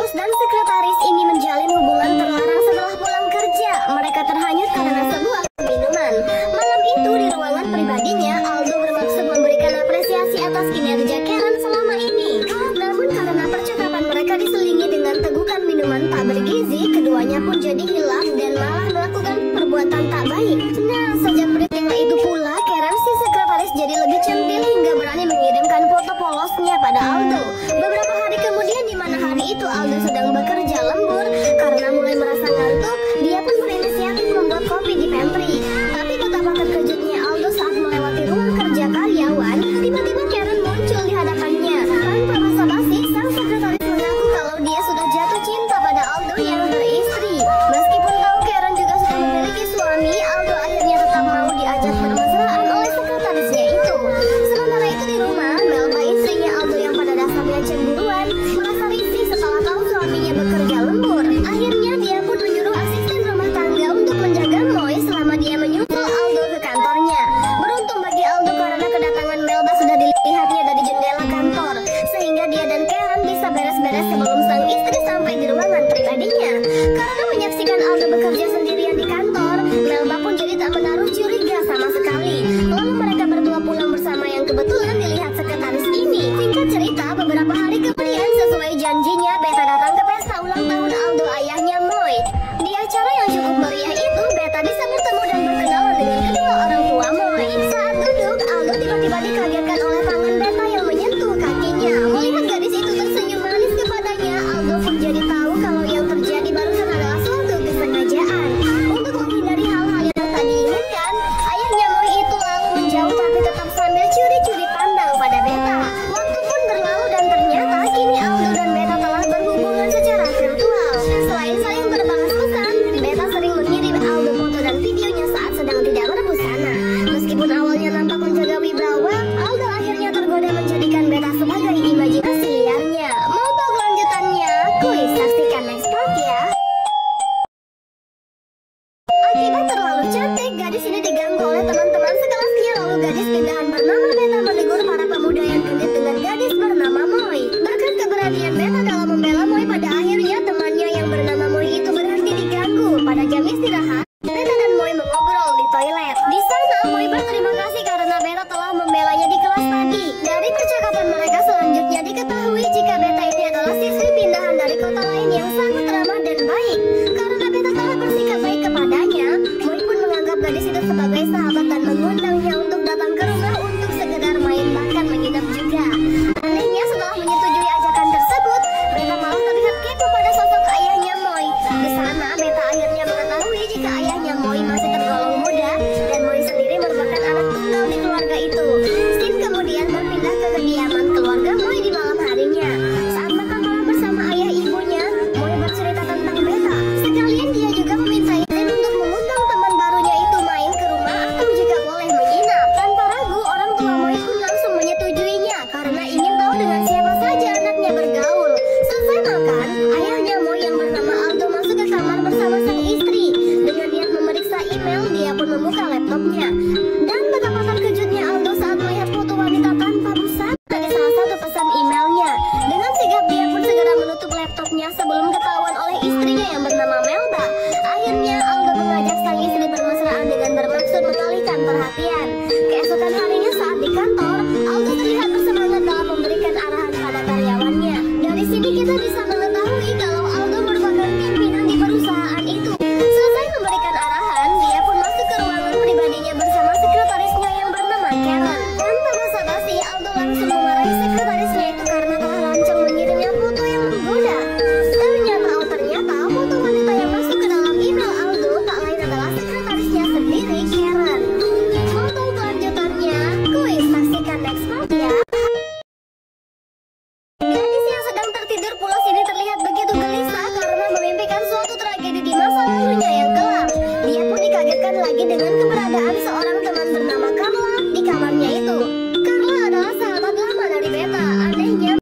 bos dan sekretaris ini menjalin hubungan terlarang setelah pulang kerja. Mereka terhanyut karena sebuah minuman. Malam itu di ruangan pribadinya, Aldo bermaksud memberikan apresiasi atas kinerja Karen selama ini. Namun karena percakapan mereka diselingi dengan tegukan minuman tak bergizi, keduanya pun jadi hilang dan malah melakukan perbuatan tak baik. Nah, sejak peristiwa itu pula, Karen si sekretaris jadi lebih centil hingga berani mengirimkan foto polosnya pada Aldo. Beberapa hari kemudian, di mana hari itu Aldo sedang bekerja lembur karena mulai merasa ngantuk, dia pun berinisiatif membuat kopi di pantry. Tapi betapa terkejutnya Aldo saat melewati ruang kerja karyawan, tiba-tiba Karen muncul di hadapannya. Tanpa basa-basi, sang sekretaris mengaku kalau dia sudah jatuh cinta pada Aldo yang beristri. Meskipun tahu Karen juga sudah memiliki suami, Aldo akhirnya tetap mau diajak bermesraan oleh sekretarisnya itu. Sementara itu di rumah, Melba istrinya Aldo yang pada dasarnya cemburuan merasa risih setelah tahu suaminya bekerja lembur. Akhirnya dia pun menyuruh asisten rumah tangga untuk menjaga Moy selama dia menyusul Aldo ke kantornya. Beruntung bagi Aldo karena kedatangan Melba sudah dilihatnya dari jendela kantor, sehingga dia dan Karen bisa beres-beres sebelum sang istri sampai di ruangan pribadinya. Karena menyaksikan Aldo bekerja sendirian di kantor, Melba pun jadi tak menaruh curiga sama sekali. Lalu mereka berdua pulang bersama yang kebetulan dilihat sekretaris ini. Singkat cerita, beberapa hari kemudian sesuai janjinya, Beta datang ke pesta ulang tahun Aldo ayahnya Moy. Di acara yang cukup meriah itu, Beta bisa bertemu dan berkenalan dengan kedua orang tua Moy. Saat duduk, Aldo tiba-tiba dikagetkan oleh tangan Beta yang menyentuh kakinya. Melihat gadis itu tersenyum manis kepadanya, Aldo pun jadi tahu kalau yang terjadi barusan adalah suatu kesengajaan. Untuk menghindari hal-hal yang tak diinginkan, ayahnya Moy itu lalu menjauh tapi tetap sambil curi-curi pandang pada Beta. Waktu pun berlalu dan ternyata kini Aldo dan Beta telah berhubungan secara virtual. Selain saling berbalas pesan, Beta sering mengirim Aldo foto dan videonya saat sedang tidak berbusana. Meskipun awalnya nampak menjaga wibawa, Aldo akhirnya tergoda menjadikan Beta sebagai imajinasi liarnya. Mau tahu kelanjutannya? Kuis, saksikan next part ya. Akibat terlalu cantik, gadis ini diganggu oleh teman-teman sekelasnya. Lalu gadis pindahan bernama Beta menegur para pemuda yang genit dengan gadis bernama Moy. Berkat keberanian Beta dalam membela Moy, pada akhirnya temannya yang bernama Moy itu berhenti diganggu. Pada jam istirahat, Beta dan Moy mengobrol di toilet. Di sana, Moy berterima kasih karena Beta telah membelanya di kelas tadi. Dari percakapan mereka selanjutnya diketahui jika Beta ini adalah siswi pindahan dari kota lain yang sangat ramah dan baik. Karena Beta telah bersikap baik kepadanya, Moy pun menganggap gadis itu sebagai sahabat dan mengundangnya untuk datang ke rumah untuk sekedar main bahkan menginap juga. Anehnya, setelah menyetujui ajakan tersebut, Beta malah terlihat kepo pada sosok ayahnya Moy. Di sana, Beta akhirnya mengetahui jika ayahnya Moy masih tergolong muda dan Moy sendiri merupakan anak tunggal di keluarga itu. Sin kemudian berpindah ke kediaman keluarga Moy di malam harinya. Saat makan malam bersama ayah ibunya, Moy bercerita tentang Beta. Sekalian dia juga meminta izin untuk mengundang teman barunya itu main ke rumah atau jika boleh menginap. Tanpa ragu, orang tua Moy pun langsung menyetujuinya karena ingin tahu dengan siapa saja anaknya bergaul. Selesai makan, ayahnya Moy yang bernama Aldo masuk ke kamar bersama sang istri. Dengan niat memeriksa email, dia pun membuka laptopnya. Dan betapa terkejutnya Aldo saat melihat foto wanita tanpa busana di salah satu pesan emailnya. Dengan sigap dia pun segera menutup laptopnya sebelum ketahuan oleh istrinya yang bernama Melba. Akhirnya Aldo mengajak sang istri bermesraan dengan bermaksud mengalihkan perhatian. Keesokan harinya saat di kantor, Aldo terlihat bersemangat dalam memberikan arahan pada karyawannya. Dari sini kita bisa mengetahui kalau Aldo merupakan pimpinan di perusahaan itu. Selesai memberikan arahan, dia pun masuk ke ruangan pribadinya bersama sekretarisnya yang bernama Karen. Tanpa basa-basi, Aldo langsung memarahi sekretarisnya itu karena telah lancang mengirimnya foto yang menggoda. Ternyata foto wanita yang masuk ke dalam email Aldo tak lain adalah sekretarisnya sendiri, Karen. Mau tahu kelanjutannya? Kuis, saksikan next part ya. Gadis yang sedang tertidur pulas ini terlihat begitu gelisah karena memimpikan suatu tragedi di masa lalunya yang gelap. Dia pun dikagetkan lagi dengan keberadaan seorang teman bernama Carla di kamarnya itu. Carla adalah sahabat lama dari Beta. Anehnya,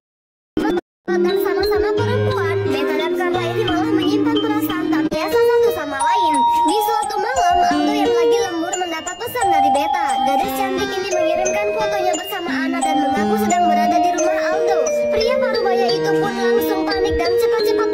dan sama-sama perempuan, Beta dan Carla ini malah menyimpan perasaan tak biasa satu sama lain. Di suatu malam, Aldo yang lagi lembur mendapat pesan dari Beta. Gadis cantik ini mengirimkan fotonya bersama Ana dan mengaku sedang berada di rumah Aldo. Pria parubaya itu pun langsung panik dan cepat-cepat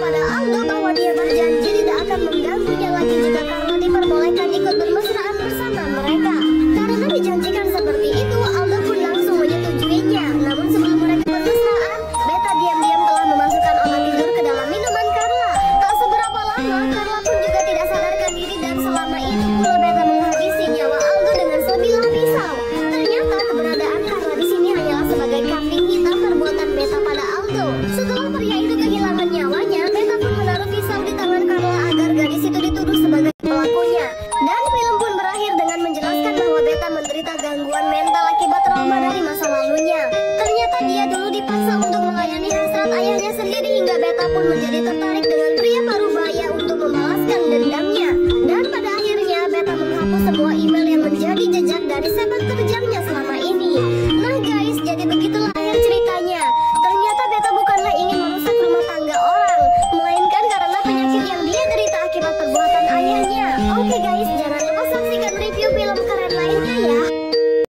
kepada Aldo bahwa dia berjanji tidak akan mengganggunya lagi jika Carla diperbolehkan ikut bermesraan bersama mereka. Karena dijanjikan seperti itu, Aldo pun langsung menyetujuinya. Namun sebelum mereka bermesraan, Beta diam-diam telah memasukkan obat tidur ke dalam minuman Carla. Tak seberapa lama, Carla pun juga tidak sadarkan diri dan selama itu pula Beta menghabisi nyawa Aldo dengan sebilah pisau. Ternyata keberadaan Carla di sini hanyalah sebagai kambing hitam perbuatan Beta pada Aldo. Setelah pria itu kehilangan nyawanya, Beta pun menaruh pisau di tangan Carla agar gadis itu dituduh sebagai pelakunya. Dan film pun berakhir dengan menjelaskan bahwa Beta menderita gangguan mental akibat trauma dari masa lalunya. Ternyata dia dulu dipaksa untuk melayani hasrat ayahnya sendiri hingga Beta pun menjadi tertarik dengan pria parubaya untuk membalaskan dendamnya. Dan pada akhirnya Beta menghapus semua email yang menjadi jejak dari sepak